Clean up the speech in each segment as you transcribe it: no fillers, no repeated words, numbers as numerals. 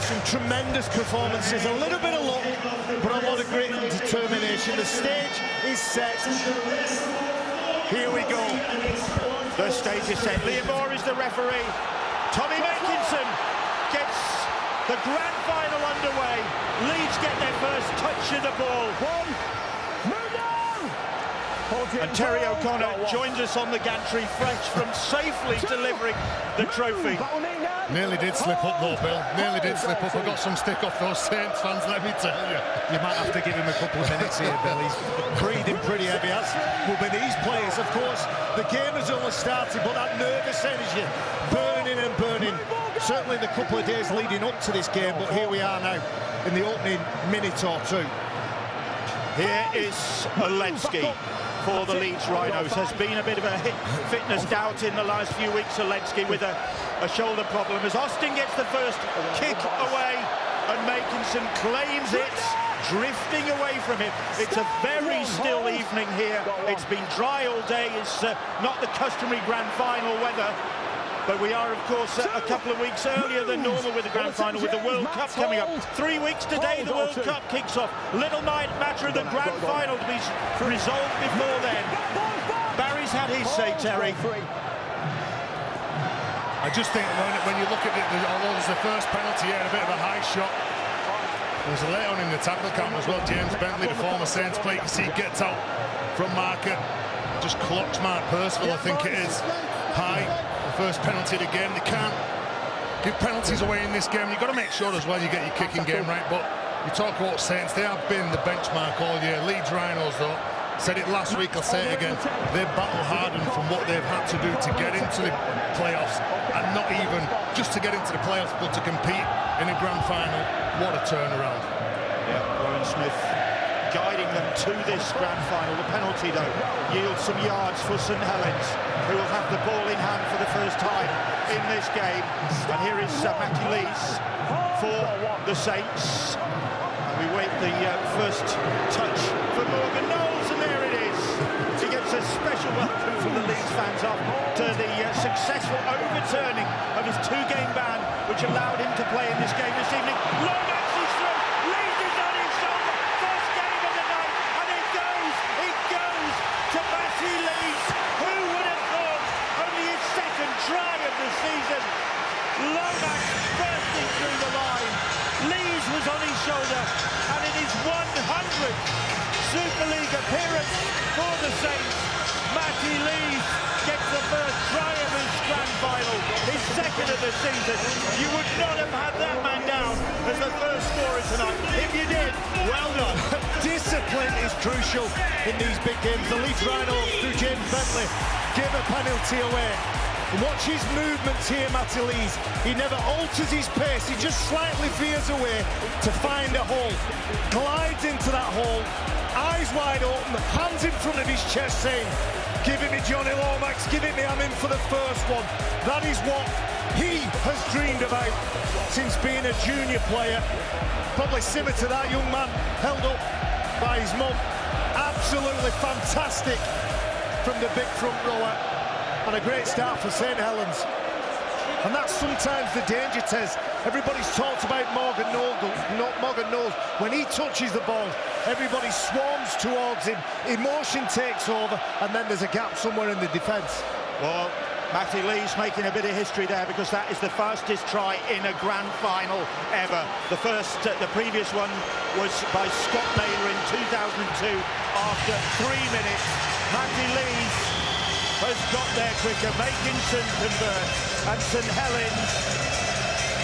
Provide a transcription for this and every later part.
for some tremendous performances, a little bit of luck, but a lot of grit and determination. The stage is set. Here we go. The stage is set. Liam Moore is the referee. Tommy Makinson gets the grand final underway. Leeds get their first touch of the ball. And Terry O'Connor joins us on the gantry, fresh from safely delivering the trophy. Nearly did slip up though, Bill. Nearly did slip up. I got some stick off those Saints fans, let me tell you. You might have to give him a couple of minutes here, Bill. He's breathing pretty heavy. As will be these players, of course. The game has only started, but that nervous energy burning and burning. Certainly the couple of days leading up to this game, but here we are now in the opening minute or two. Here is Helens for the Leeds Rhinos. There's been a bit of a fitness doubt in the last few weeks. Helens with a shoulder problem as Austin gets the first kick away and Makinson claims it, drifting away from him. It's a very still evening here. It's been dry all day. It's not the customary grand final weather. But we are, of course, a couple of weeks earlier than normal with the grand final, with the World Cup coming up. 3 weeks today, the World Cup kicks off. Little matter of the grand final to be resolved before then. Barry's had his say, Terry. I just think when you look at it, although there's the first penalty here, a bit of a high shot. There's a late on in the tackle count as well. James Bentley, the former Saints player, you can see he gets out from marker. Just clocks Mark Percival, I think it is, high. First penalty of the game. They can't give penalties away in this game. You've got to make sure as well you get your kicking game right. But you talk about Saints, they have been the benchmark all year. Leeds Rhinos, though, said it last week, I'll say it again, they've battle hardened from what they've had to do to get into the playoffs, and not even just to get into the playoffs, but to compete in a grand final. What a turnaround. Yeah, Rowan Smith guiding them to this grand final. The penalty, though, yields some yards for St Helens, who will have the ball in hand for the first time in this game. And here is Matty Lees for the Saints. And we wait the first touch for Morgan Knowles, and there it is. He gets a special welcome from the Leeds fans after the successful overturning of his two-game ban, which allowed him to play in this game this evening. Lomax is through. Lees is on his shoulder. First game of the night, and it goes to Matty Lees. Who would have thought? Only his second try of the season. Lomax bursting through the line. Lees was on his shoulder, and in his 100th Super League appearance for the Saints, Matty Lees gets the first try of his grand final, his second of the season. You would not have had that man down as the first scorer tonight. If you did, well done. Discipline is crucial in these big games. The Leeds Rhinos, through James Bentley, give a penalty away. Watch his movements here, Matty Lees. He never alters his pace. He just slightly veers away to find a hole. Glides into that hole, eyes wide open, hands in front of his chest saying, give it me Johnny Lomax, give it me, I'm in for the first one. That is what he has dreamed about since being a junior player. Probably similar to that young man held up by his mum. Absolutely fantastic from the big front rower. And a great start for St Helens. And that's sometimes the danger, Tez. Everybody's talked about Morgan Knowles. When he touches the ball, everybody swarms towards him. Emotion takes over, and then there's a gap somewhere in the defence. Well, Matty Lees making a bit of history there, because that is the fastest try in a grand final ever. The previous one was by Scott Naylor in 2002 after 3 minutes. Matty Lees has got there quicker. Makinson converts, and St Helens,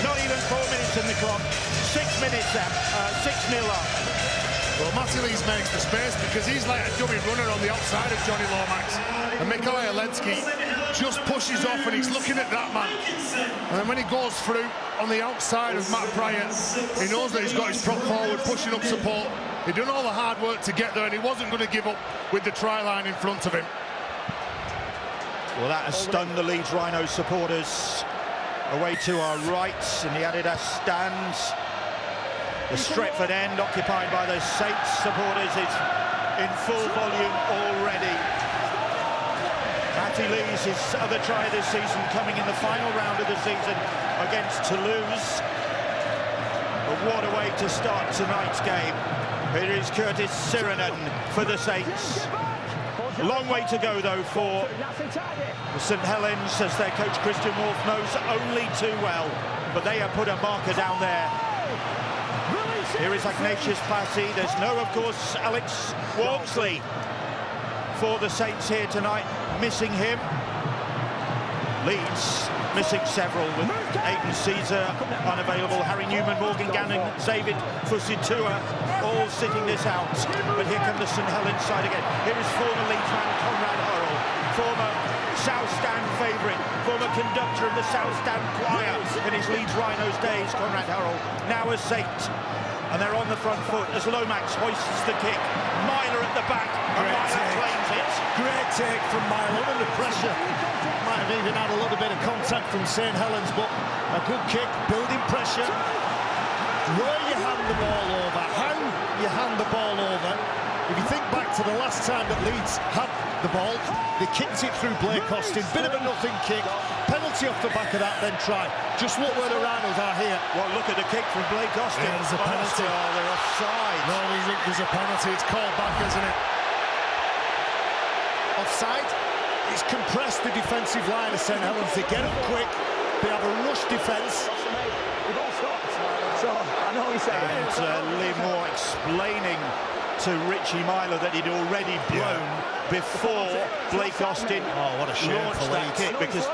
not even 4 minutes in the clock, 6 minutes up, 6-0 up. Well, Matty Lees makes the space because he's like a dummy runner on the outside of Johnny Lomax. And Mikołaj Helens just pushes off, and he's looking at that man. And then when he goes through on the outside of Matt Pryor, he knows that he's got his prop forward, pushing up support. He'd done all the hard work to get there, and he wasn't going to give up with the try line in front of him. Well, that has stunned the Leeds Rhinos supporters. Away to our right in the Adidas stands. The Stretford end, occupied by the Saints supporters, is in full volume already. Matty Lees, his other try this season, coming in the final round of the season against Toulouse. What a way to start tonight's game. It is Curtis Sirenen for the Saints. Long way to go, though, for St Helens, as their coach Christian Wolf knows only too well. But they have put a marker down there. Here is Ignatius Passy. There's no, of course, Alex Walmsley for the Saints here tonight. Missing him. Leeds missing several, with Aidan Caesar unavailable, Harry Newman, Morgan Gannon, David Fusitua all sitting this out. But here come the St Helens side again. Here is former Leeds man Conrad Hurrell, former South Stand favourite, former conductor of the South Stand choir in his Leeds Rhinos days, Conrad Hurrell, now a Saint. And they're on the front foot as Lomax hoists the kick. Myler at the back, and Myler claims it. Great take from Myler under pressure. Might have even had a little bit of contact from St Helens, but a good kick, building pressure. Where you hand the ball over, how you hand the ball over. If you think back to the last time that Leeds had the ball, they kicked it through Blake Austin, bit of a nothing kick, penalty off the back of that, then try. Just look where the Rhinos are here. Well, look at the kick from Blake Austin. Yeah, there's a penalty. Oh, they're offside. No, there's a penalty. It's called back, isn't it? Offside. It's compressed the defensive line of St Helens. They get up quick. They have a rush defence. So, I know he's saying. And Lee Moore explaining to Richie Myler that he'd already blown before Blake Austin launched that kick, because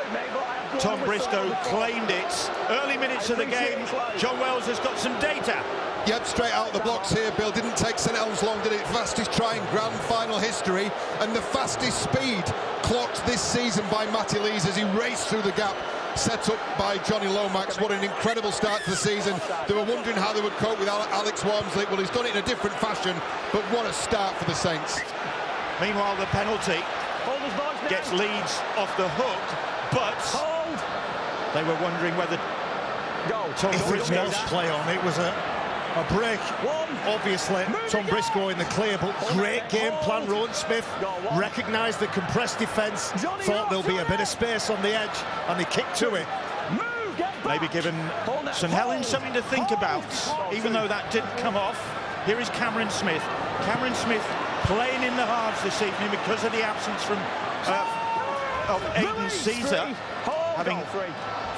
Tom Briscoe claimed it. Early minutes of the game, John Wells has got some data. Yep, straight out of the blocks here, Bill. Didn't take St Helens long, did it? Fastest try in grand final history, and the fastest speed clocked this season by Matty Lees as he raced through the gap, set up by Johnny Lomax. What an incredible start to the season. They were wondering how they would cope with Alex Walmsley. Well, he's done it in a different fashion, but what a start for the Saints. Meanwhile, the penalty gets Leeds off the hook, but they were wondering whether Tom Briscoe's play on. It was a break. Obviously, Tom Briscoe in the clear, but great game plan. Rowan Smith recognised the compressed defence, thought there'll be a bit of space on the edge, and they kicked to it. Maybe given St Helens something to think about, even though that didn't come off. Here is Cameron Smith. Cameron Smith playing in the halves this evening because of the absence from of Aidan Caesar, having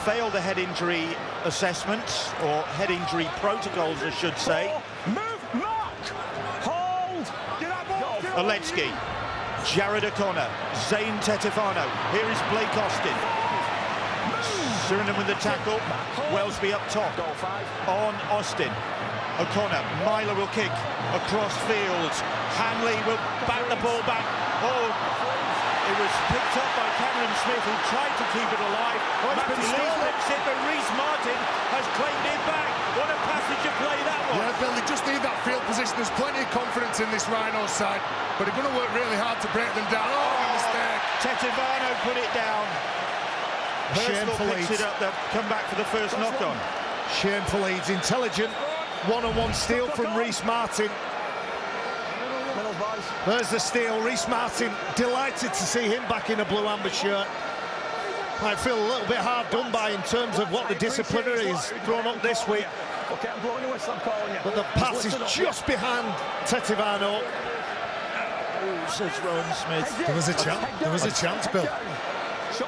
failed the head injury assessment, or head injury protocols, I should say. Oletsky, Jared O'Connor, Zane Tetefano. Here is Blake Austin. Suriname with the tackle. Wellesby up top on Austin. O'Connor, Myler will kick across field. Hanley will back the ball back. Oh, it was picked up by Cameron Smith, who tried to keep it alive. Matty Lees licks it, but Reece Martin has claimed it back. What a passage of play that was. Yeah, Bill, they just need that field position. There's plenty of confidence in this Rhinos side, but they're going to work really hard to break them down. Oh, mistake. Tetevano put it down. Hurstville picks it up. They'll come back for the first knock-on. Shame for Leeds. Intelligent one-on-one steal from Reece Martin. There's the steal. Reece Martin, delighted to see him back in a blue-amber shirt. Might feel a little bit hard done by in terms of what the disciplinary has thrown up this week. But the pass is just behind Tetevano. Says Rowan Smith. There was a chance. There was a chance, Bill.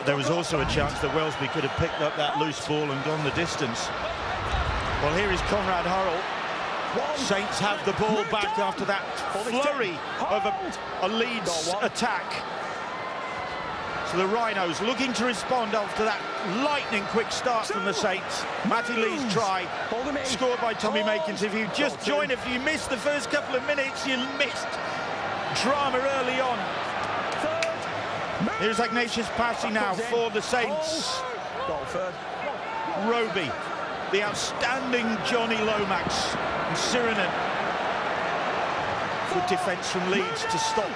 There was also a chance that Wellesby could have picked up that loose ball and gone the distance. Well, here is Conrad Hurrell. Saints have the ball back after that flurry of a Leeds attack. So the Rhinos looking to respond after that lightning quick start from the Saints. Matty Lees try, scored by Tommy Makins. If you just joined, if you missed the first couple of minutes, you missed drama early on. Here's Ignatius Passy now for the Saints. Roby, the outstanding Johnny Lomax, and Sirenen. Good defence from Leeds to stop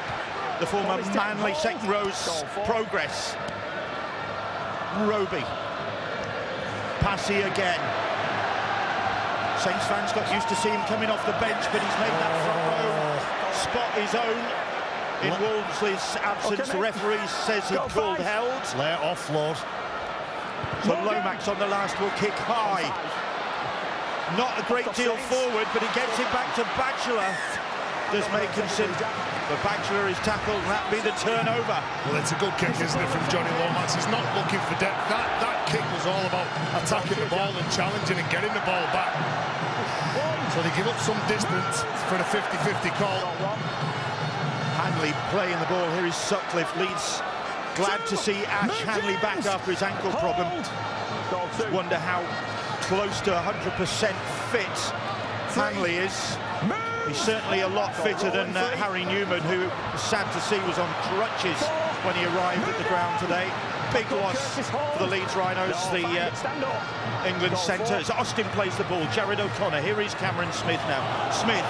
the former Manly second row's progress. Roby, Passy again. Saints fans got used to see him coming off the bench, but he's made that front row spot his own. In Walmsley's absence, the referee says he called held. Lay offload. So Lomax on the last will kick high. Not a great deal forward, but he gets it back to Bachelor. Does Makinson, but Bachelor is tackled, and that'll be the turnover. Well, it's a good kick, isn't it, from Johnny Lomax? He's not looking for depth. That kick was all about attacking the ball and challenging and getting the ball back. So they give up some distance for the 50-50 call. Hanley playing the ball. Here is Sutcliffe. Leeds glad to see Ash Hanley back after his ankle problem. Wonder how close to 100% fit Hanley is. He's certainly a lot fitter than Harry Newman, who, sad to see, was on crutches when he arrived at the ground today. Big loss for the Leeds Rhinos, the England centre. As Austin plays the ball, Jared O'Connor. Here is Cameron Smith now. Smith.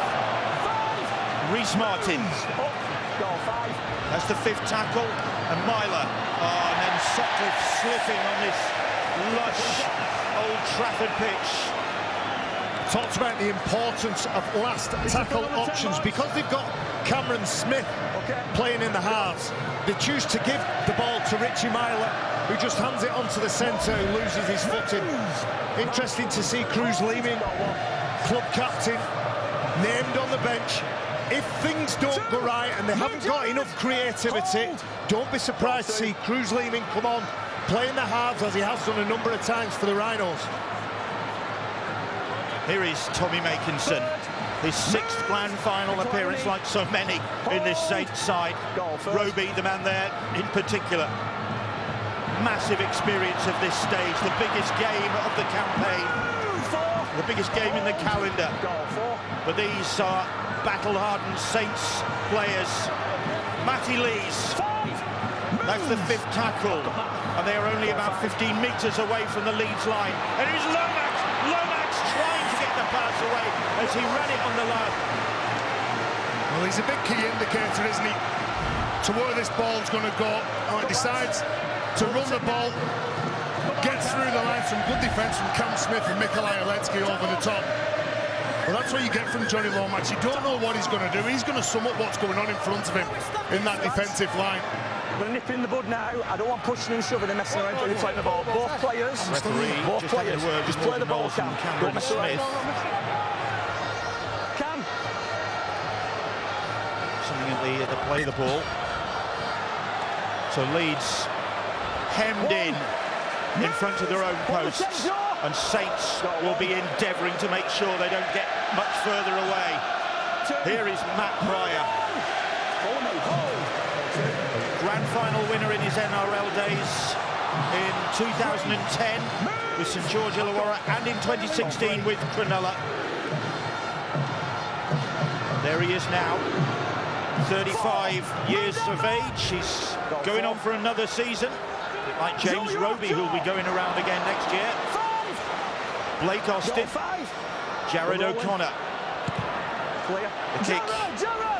Rhys Martin. That's the 5th tackle. And Myler. Oh, and then Sutcliffe slipping on this lush Old Trafford pitch. Talked about the importance of last tackle options. Because they've got Cameron Smith playing in the halves, they choose to give the ball to Richie Myler, who just hands it onto the centre, who loses his footing. Interesting to see Cruz Leeming, club captain, named on the bench. If things don't go right and they haven't got enough creativity, don't be surprised to see Cruz Leeming come on, play in the halves, as he has done a number of times for the Rhinos. Here is Tommy Makinson, his 6th grand final appearance, like so many in this Saints side. Roby, the man there in particular. Massive experience of this stage, the biggest game of the campaign, the biggest game in the calendar. But these are battle-hardened Saints players. Matty Lees, that's the 5th tackle, and they are only about 15 metres away from the Leeds line. And here's Lomax trying to get the pass away as he ran it on the line. Well, he's a big key indicator, isn't he, to where this ball's going to go. Oh, he decides to run the ball, gets through the line, some good defence from Cam Smith and Mikolaj Helensky over the top. Well, that's what you get from Johnny Lomax. You don't know what he's going to do. He's going to sum up what's going on in front of him in that defensive line. I'm going to nip in the bud now. I don't want pushing and shoving and messing around when you're playing the ball. Both players, just play the ball, Cam. Don't mess around. Cam. Something at the play the ball. So Leeds hemmed in front of their own posts, and Saints will be endeavouring to make sure they don't get much further away. Here is Matt Pryor, grand final winner in his NRL days in 2010 with St George Illawarra and in 2016 with Cronulla. There he is now, 35 years of age. He's going on for another season, like James Roby, who'll be going around again next year. Blake Austin, Jared O'Connor. The kick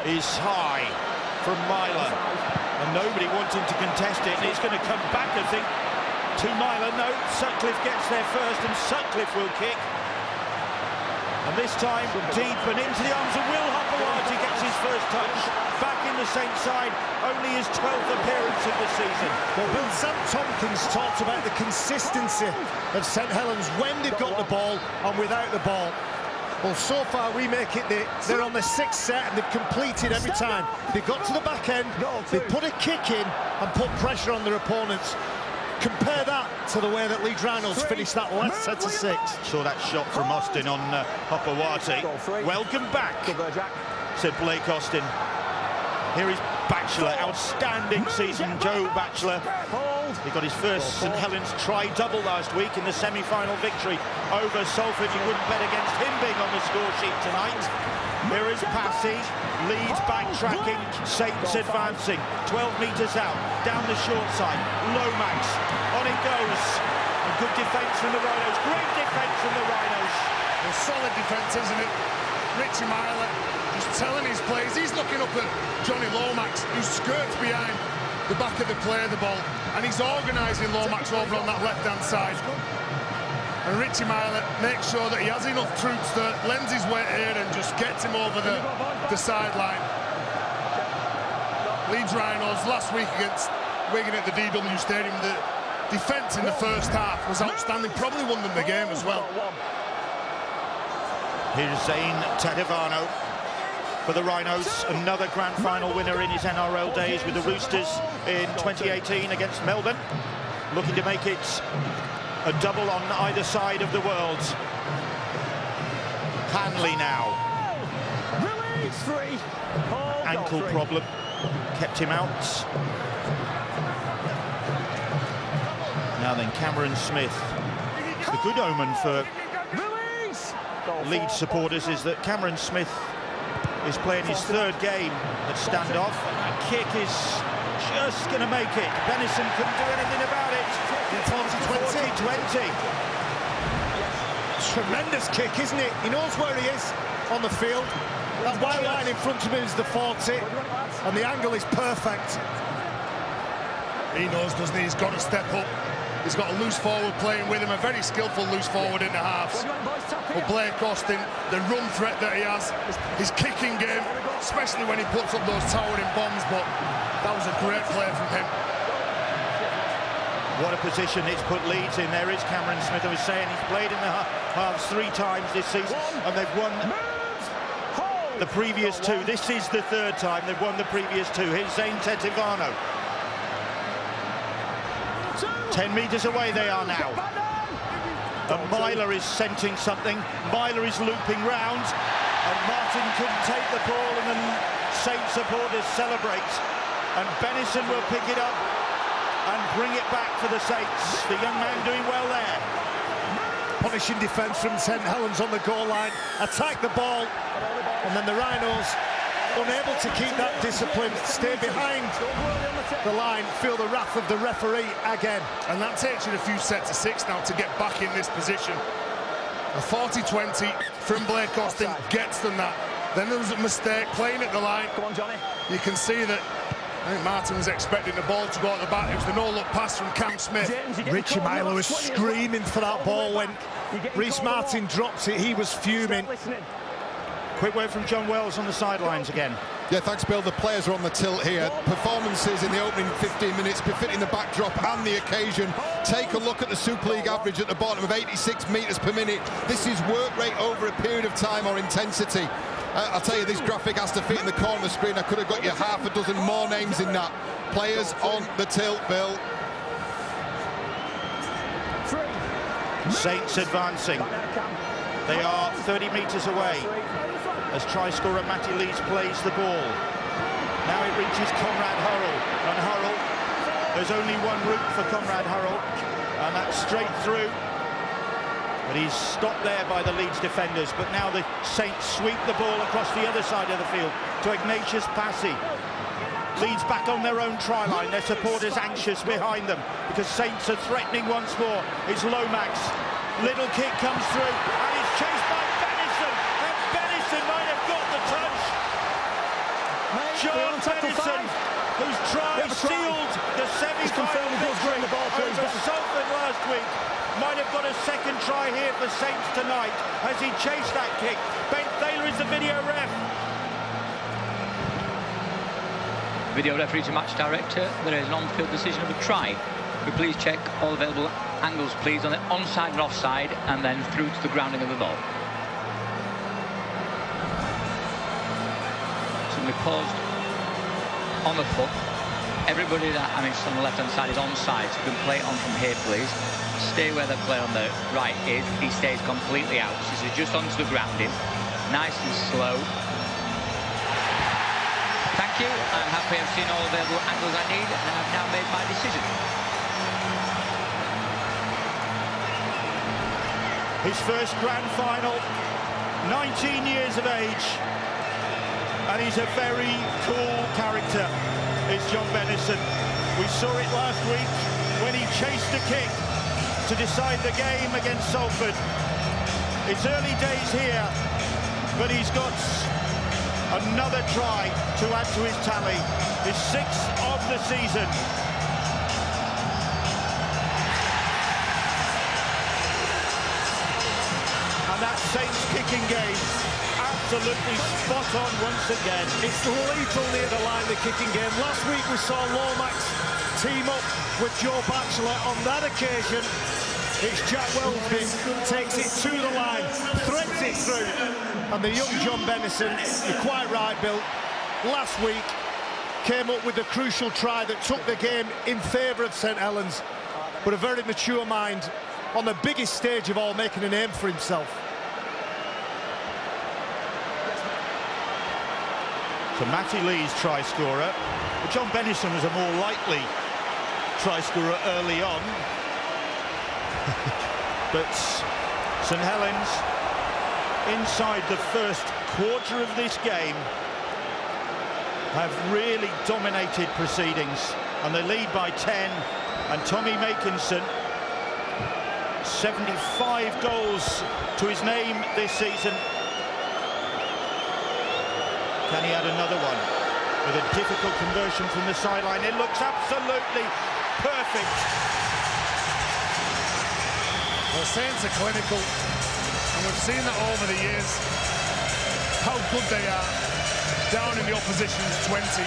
is high from Myler, and nobody wanting to contest it, and it's going to come back, I think, to Myler. No, Sutcliffe gets there first, and Sutcliffe will kick. And this time, deep and into the arms of Will Hopewadi, gets his first touch. Back in the Saints side, only his 12th appearance of the season. Well, Bill, Sam Tompkins talked about the consistency of St Helens when they've got the ball and without the ball. Well, so far we make it, they're on the 6th set and they've completed every time. They got to the back end, they put a kick in and put pressure on their opponents. Compare that to the way that Leeds Rhinos finished that last set of 6. Saw that shot from Austin on Hopewadi. Welcome back, said Blake Austin. Here is Bachelor, outstanding season, Joe Bachelor. He got his first St Helens try-double last week in the semi-final victory over Salford. You wouldn't bet against him being on the score sheet tonight. Here is Passy, Leeds backtracking, Saints advancing, 12 metres out, down the short side, Lomax, on it goes. A good defence from the Rhinos, great defence from the Rhinos. A solid defence, isn't it? Richie Myler just telling his plays. He's looking up at Johnny Lomax, who skirts behind the back of the play of the ball, and he's organising Lomax over on that left-hand side. And Richie Myler makes sure that he has enough troops that lends his weight here and just gets him over the sideline. Leeds Rhinos last week against Wigan at the DW Stadium, the defence in the first half was outstanding, probably won them the game as well. Here's Zayn Tadevano for the Rhinos, another grand final winner in his NRL days with the Roosters in 2018 against Melbourne, looking to make it a double on either side of the world. Hanley now. Ankle problem kept him out. Now then, Cameron Smith. The good omen for Leeds supporters is that Cameron Smith is playing his third game at standoff, and that kick is just going to make it. Benison couldn't do anything about it. 40-20. Tremendous kick, isn't it? He knows where he is on the field. That white line in front of him is the 40, and the angle is perfect. He knows, doesn't he? He's got to step up. He's got a loose forward playing with him, a very skillful loose forward in the halves. But Blake Austin, the run threat that he has, his kicking game, especially when he puts up those towering bombs, but that was a great play from him. What a position it's put Leeds in. There is Cameron Smith. I was saying he's played in the halves 3 times this season, and they've won the previous 2. This is the 3rd time they've won the previous 2. Here's Zayn Tadevano. 10 metres away they are now. And Myler is scenting something. Myler is looping round, and Martin couldn't take the ball, and the Saints supporters celebrate. And Benison will pick it up and bring it back for the Saints. The young man doing well there. Punishing defence from St Helens on the goal line. Attack the ball, and then the Rhinos, unable to keep that discipline, stay behind the line, feel the wrath of the referee again. And that takes you a few sets of 6 now to get back in this position. A 40-20 from Blake Austin gets them that. Then there was a mistake playing at the line. Come on, Johnny. You can see that I think Martin was expecting the ball to go at the back. It was the no-look pass from Cam Smith. Richie Myler was screaming for that ball when Rhys Martin dropped it. He was fuming. Quick word from John Wells on the sidelines again. Yeah, thanks, Bill. The players are on the tilt here. Performances in the opening 15 minutes befitting the backdrop and the occasion. Take a look at the Super League average at the bottom of 86 metres per minute. This is work rate over a period of time or intensity. I'll tell you, this graphic has to fit in the corner of the screen. I could have got you half a dozen more names in that. Players on the tilt, Bill. Saints advancing. They are 30 metres away as try scorer Matty Leeds plays the ball. Now it reaches Conrad Hurrell, and Hurrell, there's only one route for Conrad Hurrell, and that's straight through. But he's stopped there by the Leeds defenders. But now the Saints sweep the ball across the other side of the field to Ignatius Passy. Leeds back on their own try line. Their supporters anxious behind them because Saints are threatening once more. It's Lomax. Little kick comes through, and he's chased by Benison. And Benison might have got the touch. John Benison, whose try sealed the semi-final victory over Salford last week, might have got a second try here for Saints tonight as he chased that kick. Ben Thaler is the video ref. Video referee to match director. There is an on-field decision of a try. Could please check all available angles, please, on the onside and offside, and then through to the grounding of the ball. Somebody paused on the foot. Everybody that on the left-hand side is onside, so you can play it on from here, please. Stay where the player on the right is. He stays completely out. This is just onto the grounding. Nice and slow. Thank you. I'm happy I've seen all available angles I need, and I've now made my decision. His first grand final, 19 years of age, and he's a very cool character, is John Benison. We saw it last week when he chased a kick to decide the game against Salford. It's early days here, but he's got another try to add to his tally, his 6th of the season. And that Saints kicking game, absolutely spot on once again. It's lethal near the line, the kicking game. Last week we saw Lomax team up with Joe Batchelor. On that occasion, it's Jack Wellsby, takes it to the line, threads it through. And the young John Bennison, you're quite right, Bill, last week came up with the crucial try that took the game in favour of St Helens, but a very mature mind on the biggest stage of all, making a name for himself. So Matty Lee's try scorer. But John Bennison was a more likely try scorer early on. But St Helens, inside the first quarter of this game, have really dominated proceedings, and they lead by 10. And Tommy Makinson, 75 goals to his name this season. Can he add another one with a difficult conversion from the sideline? It looks absolutely perfect. The Saints are clinical, and we've seen that over the years, how good they are down in the opposition's 20.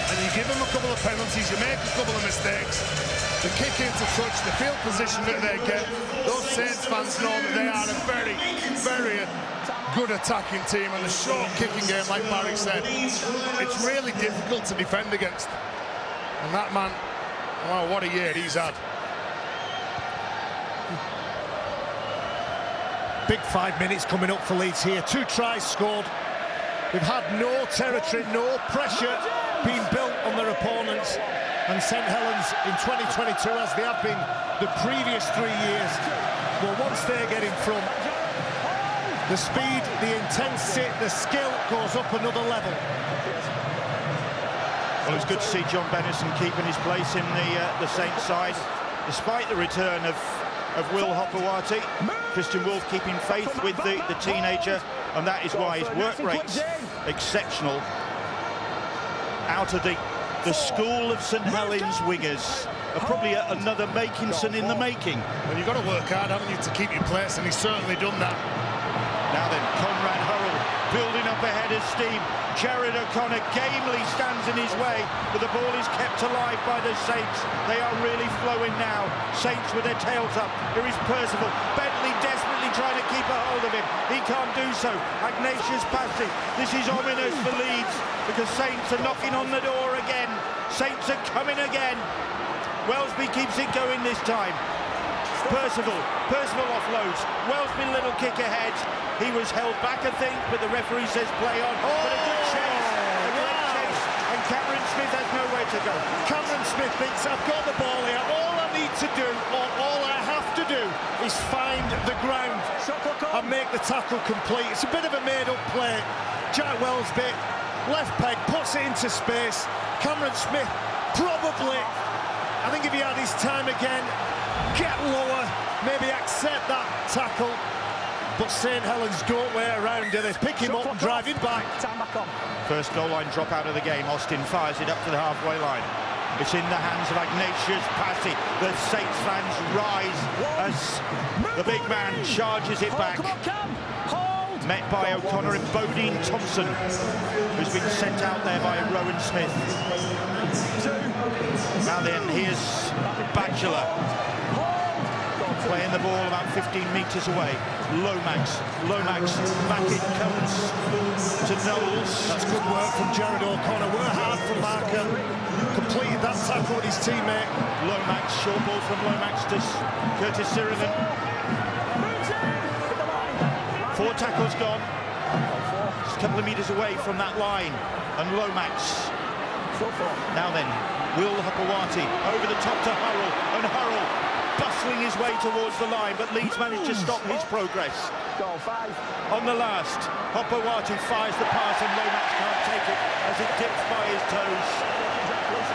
And you give them a couple of penalties, you make a couple of mistakes, the kick into touch, the field position that they get, those Saints fans know that they are a very, very good attacking team, and a short kicking game, like Barry said, it's really difficult to defend against. And that man, wow, what a year he's had. Big 5 minutes coming up for Leeds here. 2 tries scored. We've had no territory, no pressure being built on their opponents. And St Helens in 2022, as they have been the previous 3 years, well, once they get in front, the speed, the intensity, the skill goes up another level. Well, it's good to see John Bennison keeping his place in the Saints side, despite the return of Will Hopewati. Christian Wolf keeping faith with the teenager, and that is why his work rate's exceptional. Out of the school of St Helens wingers, probably another Makinson in the making. Well, you've got to work hard, haven't you, to keep your place, and he's certainly done that. Now then, Conrad Hurrell building up ahead of steam. Jared O'Connor gamely stands in his way, but the ball is kept alive by the Saints. They are really flowing now. Saints with their tails up. Here is Percival. Bentley desperately trying to keep a hold of him. He can't do so. Ignatius passing. This is ominous for Leeds, because Saints are knocking on the door again. Saints are coming again. Wellesby keeps it going this time. Percival offloads. Wellesby, little kick ahead. He was held back, I think, but the referee says play on. But a good chase, a great chase, and Cameron Smith has nowhere to go. Cameron Smith thinks, I've got the ball here. All I need to do, or all I have to do, is find the ground and make the tackle complete. It's a bit of a made-up play. Jack Wellesby, left peg, puts it into space. Cameron Smith, probably, I think if he had his time again, get lower, maybe accept that tackle. But St Helens don't wait around, do they? Pick him up and drive him back. First goal line drop out of the game. Austin fires it up to the halfway line. It's in the hands of Ignatius Passy. The Saints fans rise as the big man charges it back. Met by O'Connor and Bodine Thompson, who's been sent out there by Rowan Smith. Now then, here's Batchelor, playing the ball about 15 metres away. Lomax back it comes to Knowles. That's good work from Jared O'Connor. Work hard from Markham. Completed that tackle with his teammate. Lomax, short ball from Lomax to Curtis Sirivan. 4 tackles gone. Just a couple of metres away from that line. And Lomax. Now then, Will Hopewati over the top to Hurrell, and Hurrell bustling his way towards the line, but Leeds managed to stop his progress. On the last, Hopewati fires the pass, and Lomax can't take it as it dips by his toes.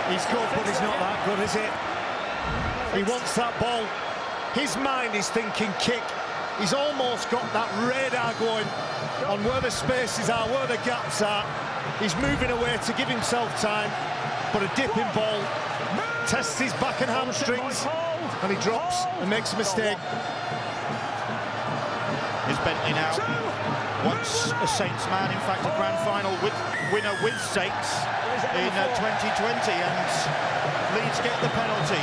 He's good, but he's not that good, is it? He wants that ball. His mind is thinking kick. He's almost got that radar going on where the spaces are, where the gaps are. He's moving away to give himself time, but a dipping ball tests his back and hamstrings, and he drops and makes a mistake. Is Bentley now once a Saints man, in fact a grand final winner with Saints in 2020, and Leeds get the penalty.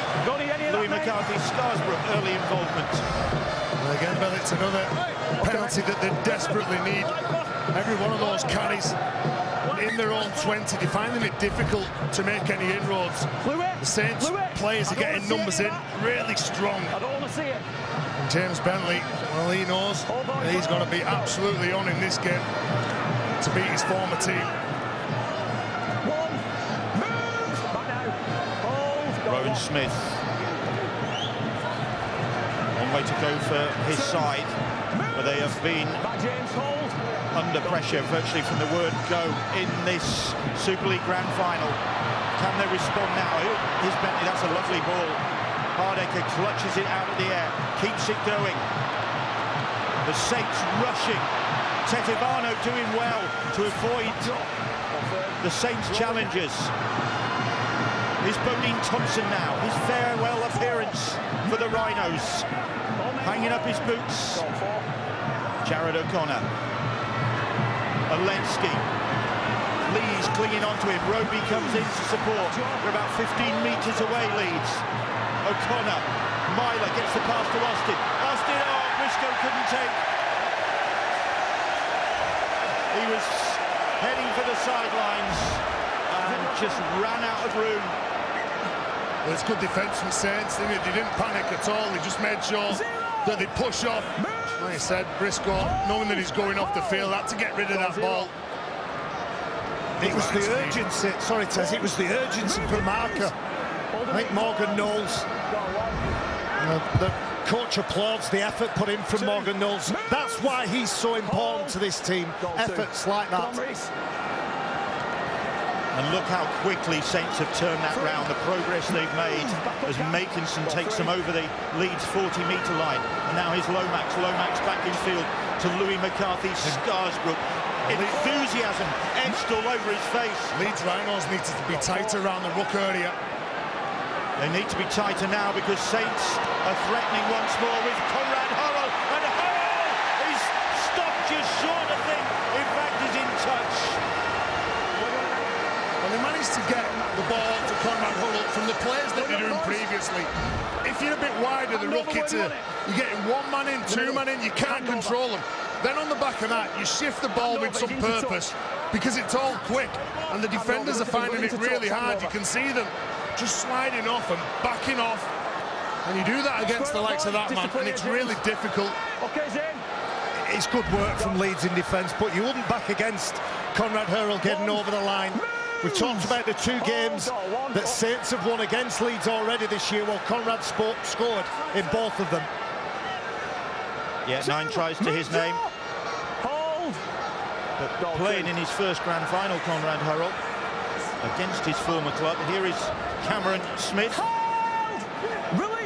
Louis McCarthy, Scarsbrook, early involvement. And again, Bill, it's another penalty that they desperately need. Every one of those carries in their own 20, they're finding it difficult to make any inroads. The Saints players are getting numbers in really strong. I don't want to see it. And James Bentley, well, he knows he's going to be absolutely on in this game to beat his former team. Rowan Smith. One way to go for his side, but they have been under pressure virtually from the word go in this Super League Grand Final. Can they respond now? Here's Bentley, that's a lovely ball. Hardaker clutches it out of the air, keeps it going. The Saints rushing. Tetivano doing well to avoid the Saints challenges. Is Bodine Thompson now, his farewell appearance for the Rhinos. Hanging up his boots. Jared O'Connor. Helens. Leeds clinging onto him. Roby comes in to support. They're about 15 metres away, Leeds. O'Connor. Myler gets the pass to Austin. Austin, oh, Briscoe couldn't take. He was heading for the sidelines and just ran out of room. Well, it's good defence from Saints, didn't it? They didn't panic at all. They just made sure that they push off. Like I said, Briscoe, knowing that he's going off the field, had to get rid of that ball. It was the urgency, sorry Tez, it was the urgency for Marker. I think Morgan Knowles, the coach applauds the effort put in from Morgan Knowles. That's why he's so important to this team, efforts like that. And look how quickly Saints have turned that round, the progress they've made as Makinson takes them over the Leeds 40-metre line. And now here's Lomax back in field to Louis McCarthy, Scarsbrook. Enthusiasm etched all over his face. Leeds Rhinos need to be tighter around the ruck area. They need to be tighter now because Saints are threatening once more with Conrad Hurrell. And Hurrell is stopped just short, I think. In fact, he's in touch. Well, they managed to get the ball to Conrad Hurrell from the plays that they're doing previously. If you're a bit wide of the ruck, you're getting one man in, two man in, you can't control them. Then on the back of that, you shift the ball with some purpose because it's all quick and the defenders are finding it really hard. You can see them just sliding off and backing off. And you do that against the likes of that man and it's really difficult. It's good work from Leeds in defence, but you wouldn't back against Conrad Hurrell getting over the line. We've talked about the two games that Saints have won against Leeds already this year, while Conrad scored in both of them. Yeah, 9 tries to his name. But playing in his first Grand Final, Conrad Hurrell, against his former club. Here is Cameron Smith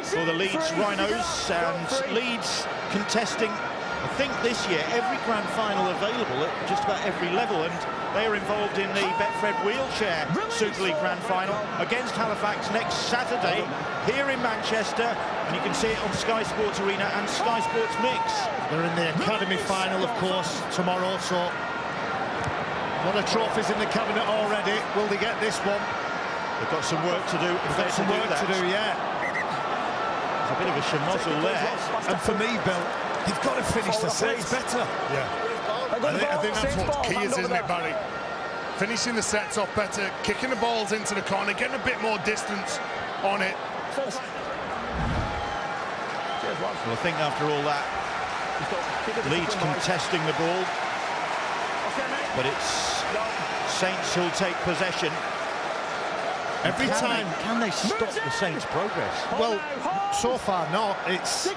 for the Leeds Rhinos, and Leeds contesting, I think this year, every Grand Final available at just about every level, and they are involved in the Betfred Wheelchair Super League Grand Final against Halifax next Saturday here in Manchester, and you can see it on Sky Sports Arena and Sky Sports Mix. They're in the Academy final, of course, tomorrow, so a lot of trophies in the cabinet already. Will they get this one? They've got some work to do. They've got some work to do, yeah. There's a bit of a schmozzle there. And for me, Bill, they've got to finish the sets better. Yeah. I think that's what key is, isn't it, Barry? Finishing the sets off better, kicking the balls into the corner, getting a bit more distance on it. Well, I think after all that, Leeds contesting the ball, but it's Saints who'll take possession. Every time. Can they stop the Saints' progress? Well, so far not. It's...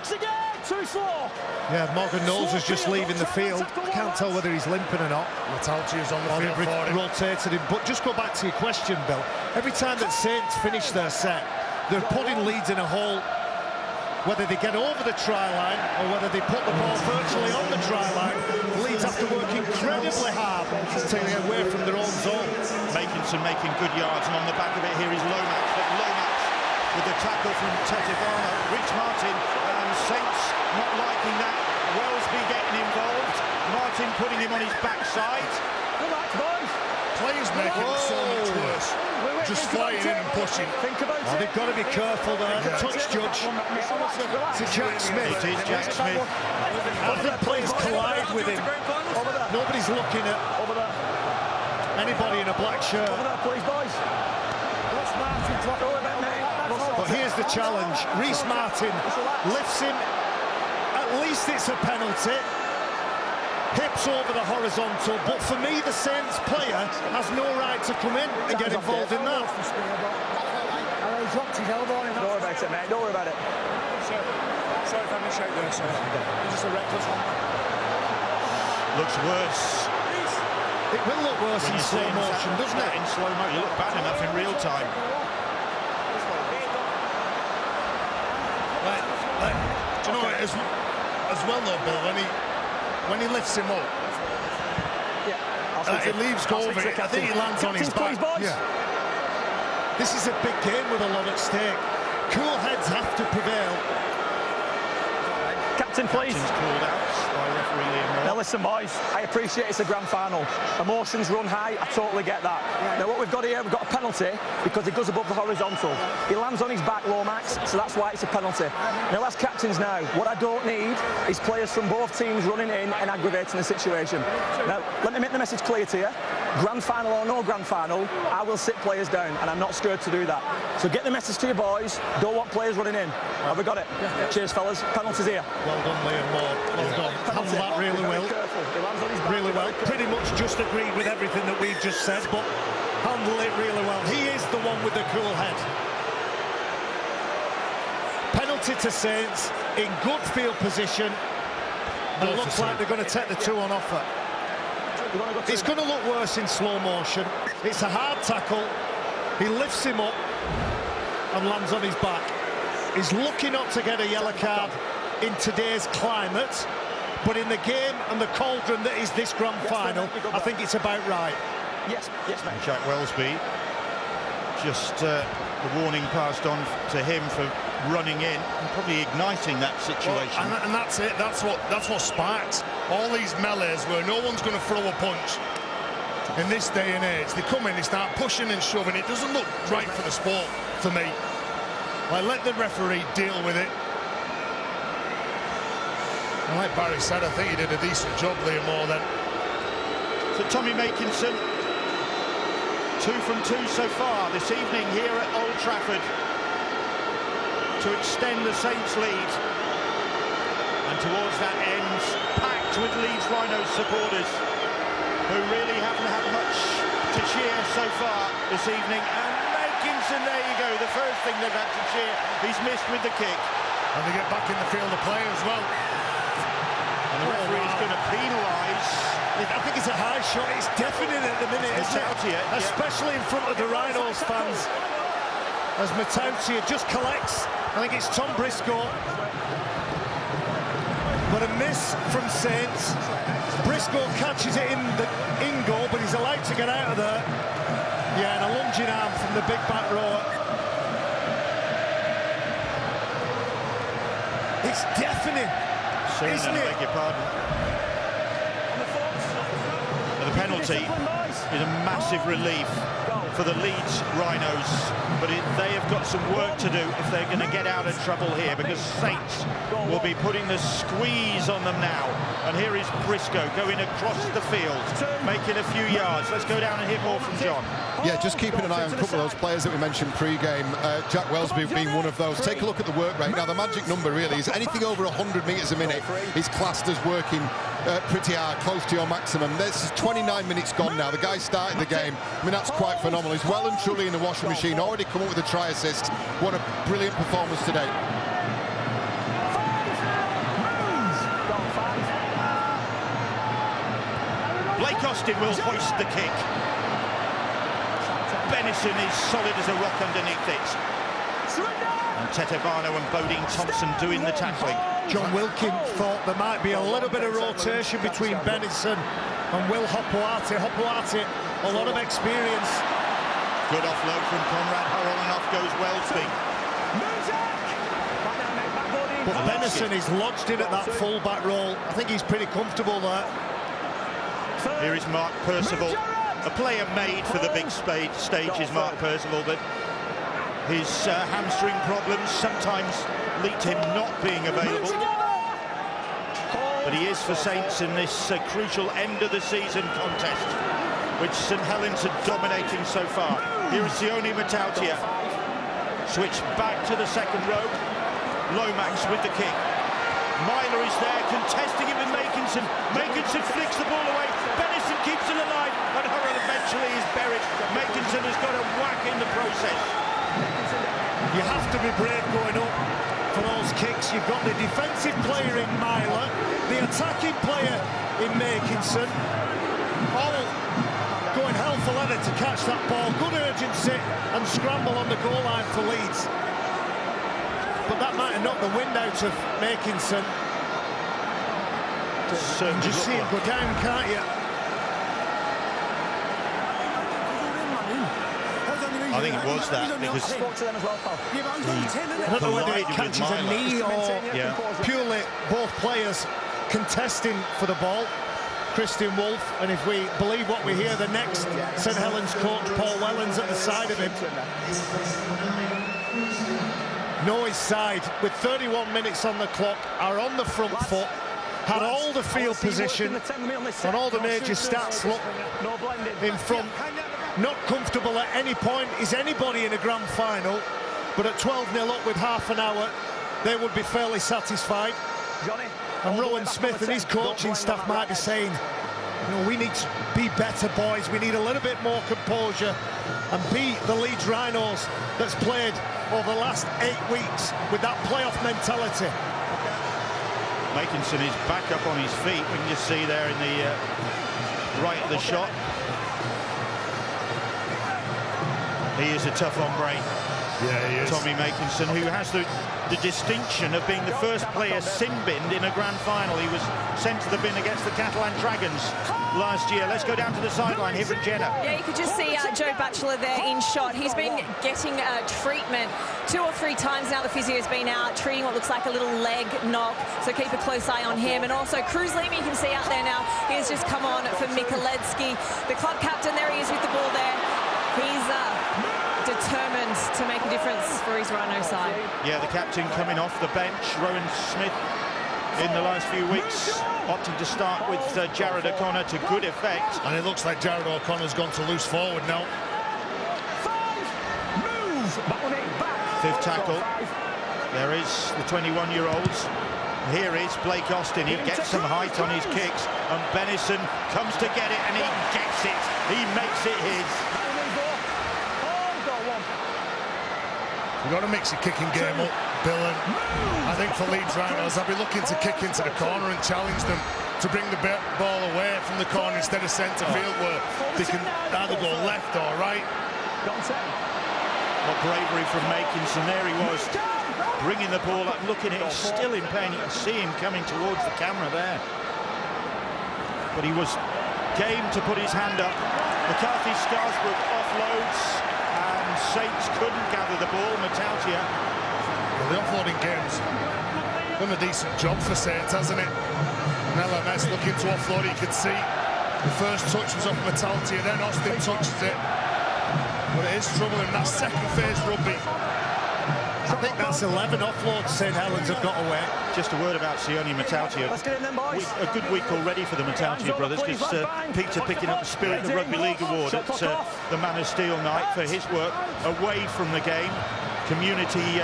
Yeah, Morgan Knowles is just leaving the field. I can't tell whether he's limping or not. Metalci is on the field for him. Rotated him. But just go back to your question, Bill. Every time that Saints finish their set, they're putting Leeds in a hole. Whether they get over the try line or whether they put the ball virtually on the try line, Leeds have to work incredibly hard to take it away from their own zone. Makinson making good yards, and on the back of it here is Lomax. But Lomax with the tackle from Tetivano, Rich Martin, and Saints not liking that. Wellesby getting involved. Martin putting him on his backside. players make it so much worse. Just flying in and pushing. Think about it. They've got to be careful there. The touch judge. To Jack Smith. It is Jack Smith. I think players collide with him. Nobody's looking at anybody in a black shirt. Over there, please, boys. But here's the challenge. Reece Martin lifts him. At least it's a penalty. Hips over the horizontal. But for me, the Saints player has no right to come in and get involved in that. He dropped his elbow in that. Don't worry about it, mate. Don't worry about it. Sorry if I missed there, sir. It's just a reckless one. Looks worse. It will look worse in slow motion, doesn't it? In slow motion, you look bad enough in real time. Do you know what, as well though, Bill, when he lifts him up, it leaves go over it. I think he lands on his back. Yeah. This is a big game with a lot at stake. Cool heads have to prevail. Captain, please. Captain's called out by referee Liam Moore. Now listen, boys, I appreciate it's a grand final. Emotions run high, I totally get that. Now what we've got here, we've got a penalty because it goes above the horizontal. He lands on his back, Lomax, so that's why it's a penalty. Now as captains now, what I don't need is players from both teams running in and aggravating the situation. Now, let me make the message clear to you. Grand final or no grand final, I will sit players down, and I'm not scared to do that. So get the message to your boys, don't want players running in. Have we got it? Cheers, fellas. Penalties here. Well done, Liam Moore. Well done. Handled that really well. Really well. Pretty much just agreed with everything that we've just said, but handled it really well. He is the one with the cool head. Penalty to Saints in good field position. And it looks like they're going to take the 2 on offer. It's going to look worse in slow motion. It's a hard tackle. He lifts him up and lands on his back. He's lucky not to get a yellow card in today's climate, but in the game and the cauldron that is this grand final, I think it's about right. Yes, mate. Jack Wellesby, just the warning passed on to him for running in and probably igniting that situation. Well, and that's it. That's what sparks all these melees where no one's going to throw a punch. In this day and age, they come in, they start pushing and shoving. It doesn't look right for the sport, for me. Like, let the referee deal with it. And like Barry said, I think he did a decent job, Liam Moore, then. So Tommy Makinson, 2 from 2 so far this evening here at Old Trafford to extend the Saints lead. And towards that end, packed with Leeds Rhinos supporters who really haven't had much to cheer so far this evening. And Makinson, there you go, the first thing they've had to cheer. He's missed with the kick. And they get back in the field of play as well. And the referee is going to penalise. I think it's a high shot. It's definite at the minute, isn't it? Especially in front of the Rhinos fans. As Matautia just collects. I think it's Tom Briscoe. But a miss from Saints. Briscoe catches it in goal, but he's allowed to get out of there. Yeah, and a lunging arm from the big back rower. It's deafening, isn't it? I beg your pardon. The penalty is a massive relief for the Leeds Rhinos, but they have got some work to do if they're going to get out of trouble here, because Saints will be putting the squeeze on them now. And here is Briscoe going across the field, making a few yards. Let's go down and hear more from John. Yeah, just keeping an eye on a couple of those players that we mentioned pre-game. Jack Wellesby being one of those. Take a look at the work rate. Now, the magic number really is anything over 100 metres a minute is classed as working pretty hard, close to your maximum. There's 29 minutes gone now. The guy started the game. I mean, that's quite phenomenal. He's well and truly in the washing machine. Already come up with a try assist. What a brilliant performance today. Blake Austin will hoist the kick. Benison is solid as a rock underneath it. And Tetevano and Bodine Thompson doing the tackling. John Wilkin thought there might be a little bit of rotation between Benison and Will Hopoate. Hopoate, a lot of experience. Good offload from Conrad Hurrell, and off goes Wellesby. But Benison is lodged in at that full-back role. I think he's pretty comfortable there. Here is Mark Percival. A player made for the big stage is Mark Percival, but his hamstring problems sometimes lead to him not being available. But he is for Saints in this crucial end-of-the-season contest, which St Helens are dominating so far. Here is Sione Matautia. Switch back to the second row. Lomax with the kick. Myler is there, contesting it with Makinson. Makinson flicks the ball away. Benison keeps it alive, and Hurrell eventually is buried. Makinson has got a whack in the process. You have to be brave going up for those kicks. You've got the defensive player in Myler, the attacking player in Makinson, all going hell for leather to catch that ball. Good urgency and scramble on the goal line for Leeds. But that might have knocked the wind out of Makinson. Just see him go down, can't you? I think it was that, because I don't know whether it catches a knee or purely both players contesting for the ball. Christian Wolf, and if we believe what we hear, the next St Helens coach, Paul Wellens, at the side of him. Noyes side, with 31 minutes on the clock, are on the front foot, had all the field position, and all the major stats look in front. Not comfortable at any point is anybody in a grand final, but at 12-0 up with half an hour, they would be fairly satisfied. And Rowan Smith and his coaching staff might be saying, you know, we need to be better, boys. We need a little bit more composure and beat the Leeds Rhinos that's played over the last 8 weeks with that playoff mentality. Makinson is back up on his feet. We can just see there in the right of the shot. He is a tough hombre. Yeah, he is. Tommy Makinson, who has the distinction of being the first player sin-binned in a grand final. He was sent to the bin against the Catalan Dragons last year. Let's go down to the sideline. Here from Jenna. Yeah, you could just see Joe Batchelor there in shot. He's been getting treatment 2 or 3 times now. The physio's been out treating what looks like a little leg knock, so keep a close eye on him. And also Cruz Lima, you can see out there now. He has just come on for Mikulecki. The club captain, there he is with the ball there. He's determined to make a difference for his Rhino side. Yeah, the captain coming off the bench. Rowan Smith in the last few weeks opting to start with Jared O'Connor to good effect. And it looks like Jared O'Connor's gone to loose forward now. 5th tackle. There is the 21-year-olds. Here is Blake Austin. He gets some height on his kicks, and Benison comes to get it, and he gets it. He makes it his. We've got to mix your kicking game up, Bill, and I think for Leeds Rhinos, I'll be looking to kick into the corner and challenge them to bring the ball away from the corner instead of centre field, where they can either go left or right. What bravery from Makinson. There he was, bringing the ball up, looking at it, still in pain. You can see him coming towards the camera there. But he was game to put his hand up. McCarthy Scarsbrook offloads. Saints couldn't gather the ball. Matautia. Well, the offloading game's done a decent job for Saints, hasn't it? And LMS looking to offload. You could see the first touch was off Matautia, then Austin touches it. But it is trouble in that second phase rugby. I think that's 11 offloads St Helens have got away. Just a word about Sione Matautia. A good week already for the Matautia brothers, because Peter picking up the Spirit of Rugby League award at the Man of Steel night for his work away from the game, community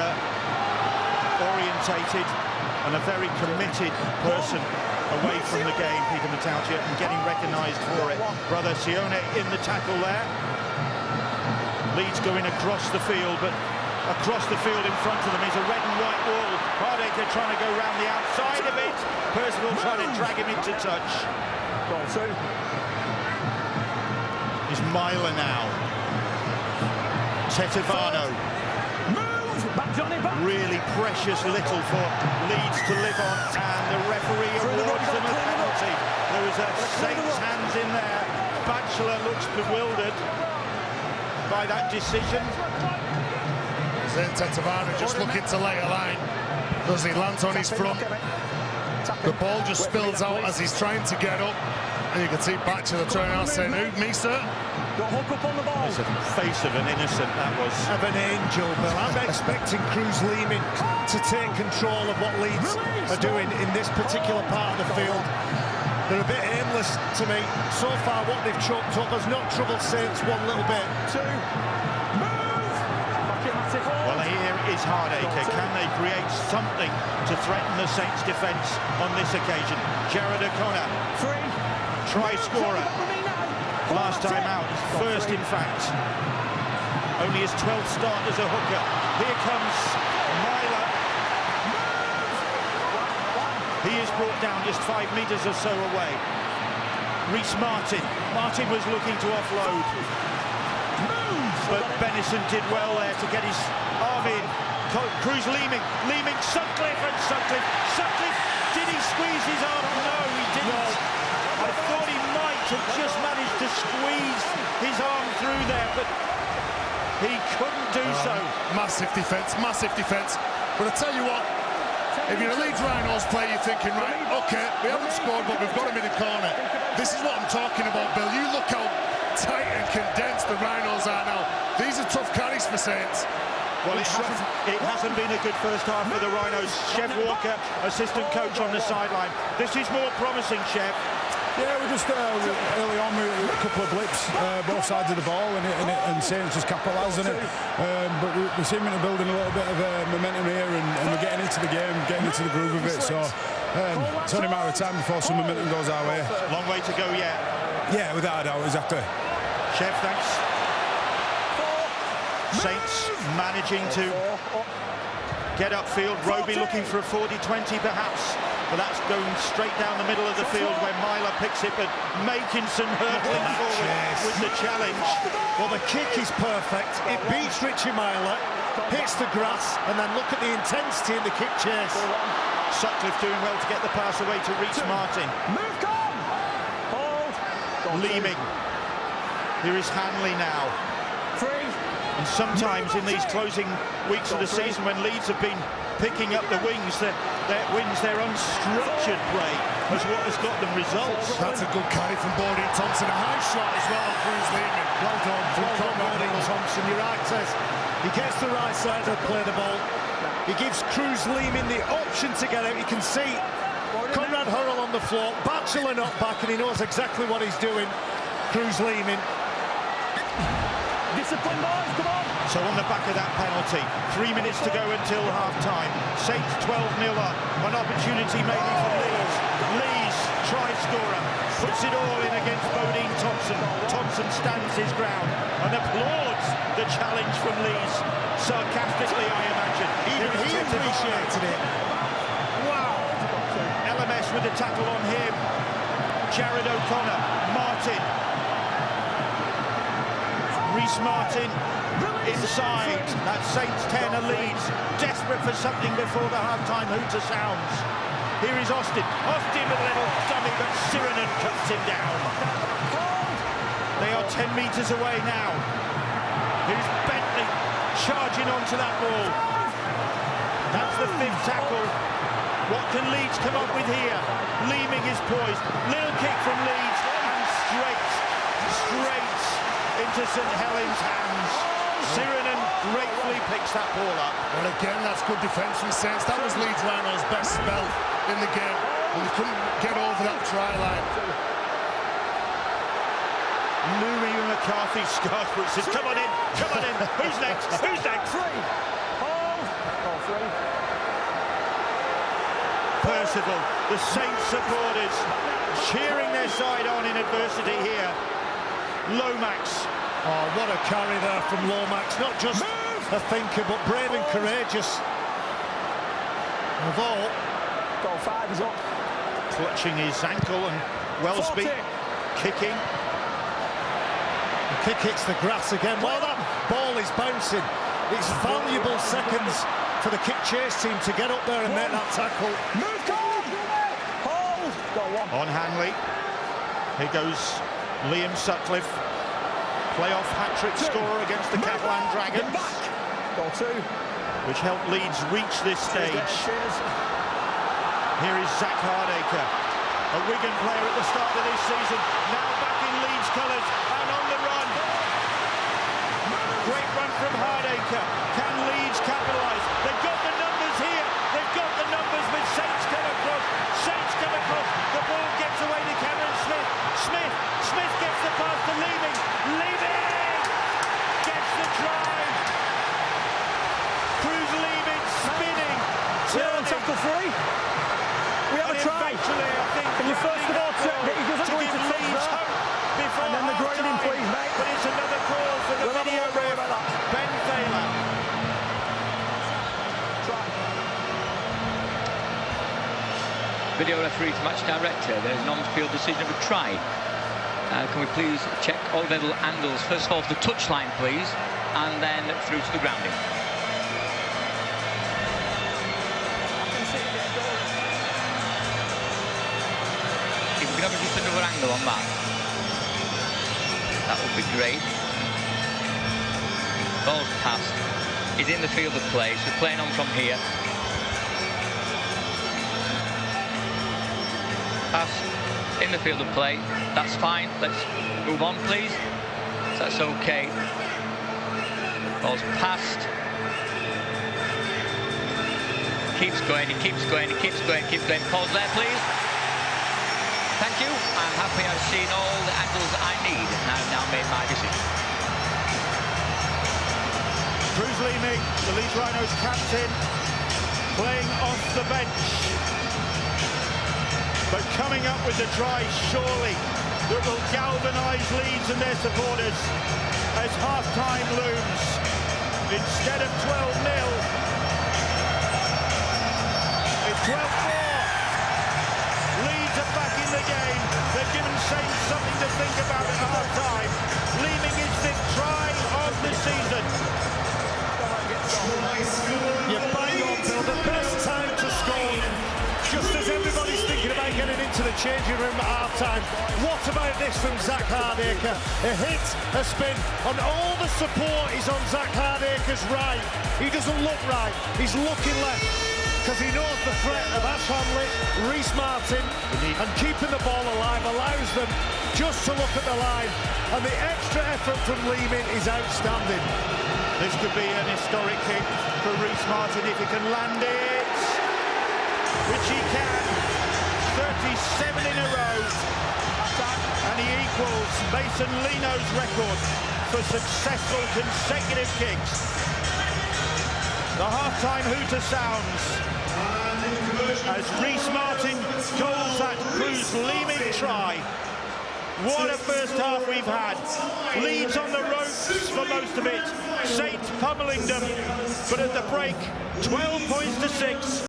orientated, and a very committed person away from the game, Peter Matautia, and getting recognised for it. Brother Sione in the tackle there. Leeds going across the field, but across the field in front of them is a red and white wall. Hardacre trying to go round the outside of it. Percival trying to drag him into touch. Is Myler now. Tetovano. Really precious little for Leeds to live on, and the referee awards them a penalty. There was a Saints hands in there. Batchelor looks bewildered by that decision. Tetovano just looking to lay a line. Does he land on his front? The ball just spills out as he's trying to get up. And you can see Batchelor turning out saying, "Who, me, sir?" Got hook up on the ball. It's the face of an innocent, that was. Of an angel, Bill. I'm expecting Cruz Leeming to take control of what Leeds are doing in this particular part of the field. They're a bit aimless to me. So far, what they've choked up has not troubled Saints one little bit. Well, here is Hardacre. Can they create something to threaten the Saints' defence on this occasion? Jared O'Connor, try scorer. Last time out, first in fact. Only his 12th start as a hooker. Here comes Myler. He is brought down just 5 metres or so away. Reece Martin. Martin was looking to offload. But Benison did well there to get his arm in. Cruz Leeming, Sutcliffe, and Sutcliffe, did he squeeze his arm? No, he didn't. I thought he might have just managed to squeeze his arm through there, but he couldn't do so. Massive defence, massive defence. But I tell you what, if you're a Leeds Rhinos player, you're thinking, right, OK, we haven't scored, but we've got him in the corner. This is what I'm talking about, Bill. You look how tight and condensed the Rhinos are now. These are tough carries for Saints. Well, it hasn't been a good first half for the Rhinos. Chev Walker, assistant coach on the sideline. This is more promising, Chev. Yeah, we're just early on with a couple of blips, both sides of the ball, and Saints just capitalised on it. But we're seeming to build in a little bit of momentum here, and we're getting into the game, getting into the groove of it. So it's only a matter of time before some momentum goes our way. Long way to go yet. Yeah, without a doubt, exactly. Chev, thanks. Saints managing to get upfield. Roby looking for a 40-20 perhaps, but that's going straight down the middle of the field where Myler picks it, but Makinson hurtling forward with the challenge. Well, the kick is perfect. It beats Richie Myler, hits the grass, and then look at the intensity in the kick chase. Sutcliffe doing well to get the pass away to Reece Martin. Leeming. Here is Hanley now. And sometimes in these closing weeks of the season when Leeds have been picking up the wins, their unstructured play is what has got them results. That's a good carry from Bodie Thompson. A high shot as well, Cruz Leeming. Well done, Bodie Thompson. You're right, Tess. He gets the right side to play the ball. He gives Cruz Leeming the option to get out. You can see Conrad Hurrell on the floor, Batchelor not back, and he knows exactly what he's doing. Cruz Leeming. Discipline, boys, come on! So on the back of that penalty, 3 minutes to go until half-time. Saints 12-0 up. An opportunity maybe for Leeds. Leeds, try-scorer, puts it all in against Bodine Thompson. Thompson stands his ground and applauds the challenge from Leeds. Sarcastically, I imagine. Even he appreciated it. Wow! LMS with the tackle on him. Jared O'Connor, Martin. Reece Martin inside. That's Saints 10 and Leeds. Desperate for something before the half-time hooter sounds. Here is Austin. Austin with a little dummy, but Sirenen cuts him down. They are 10 metres away now. Here's Bentley charging onto that ball. That's the 5th tackle. What can Leeds come up with here? Leeming is poised. Little kick from Leeds and straight into St Helens' hands. Sirenen gratefully picks that ball up. Well, again, that's good defence from Saints. That was Leeds Rhinos' best spell in the game, and they couldn't get over that try line. Louis McCarthy Scarsbrook says, come on in, who's next, Percival, the Saints supporters cheering their side on in adversity here. Lomax. Oh, what a carry there from Lomax. Not just a thinker, but brave and courageous. Of all. Goal 5 is up. Clutching his ankle, and Wellsby kicking. The kick hits the grass again. Well, that ball is bouncing. It's valuable seconds for the kick chase team to get up there and make that tackle. On Hanley. Here goes Liam Sutcliffe. Playoff hat-trick scorer against the Catalan Dragons. Goal 2. Which helped Leeds reach this stage. Here is Zach Hardacre. a Wigan player at the start of this season, now back in Leeds colours and on the run. Great run from Hardacre. Can Leeds capitalise? They've got the numbers here. They've got the numbers with Saints come across. Saints come across. The ball gets away to Cameron Smith. Smith gets the pass to Leeming. Leeming gets the try. Cruz Leeming spinning. On tackle free. We have a try. Can you first of all check that he doesn't go into touch there? And then the grading, please, mate. But it's another call for the video ref, Ben Thaler. Video referee to match director. There is an on-field decision of a try. Can we please check all available angles? First of all, the touchline, please, and then through to the grounding. If we can have just another angle on that, that would be great. Ball's passed. He's in the field of play, so playing on from here. Pass in the field of play. That's fine. Let's move on, please. So that's okay. Ball's passed. Keeps going, he keeps going, he keeps going, keeps going. Pause there, please. Thank you. I'm happy I've seen all the angles I need, and I've now made my decision. Cruz Leeming, the Leeds Rhinos captain, playing off the bench. But coming up with the try, surely, that will galvanise Leeds and their supporters as half-time looms. Instead of 12-0, it's 12-4. Leeds are back in the game. They've given Saints something to think about at half-time. Leeming his fifth try of the season. You're bang on, Bill. The best time to score, just as everybody's thinking about getting into the changing room at half-time. What about this from Zach Hardacre? A hit, a spin, and all the support is on Zach Hardacre's right. He doesn't look right. He's looking left, because he knows the threat of Ash Hanley, Reece Martin, and keeping the ball alive allows them just to look at the line. And the extra effort from Leeming is outstanding. This could be an historic kick for Reece Martin if he can land it, which he can. 37 in a row, and he equals Mason Leno's record for successful consecutive kicks. The half-time hooter sounds as Reece Martin goals that Cruz Leeming try. What a first half we've had. Leeds on the ropes for most of it. Saints pummeling them, but at the break, 12 points to 6.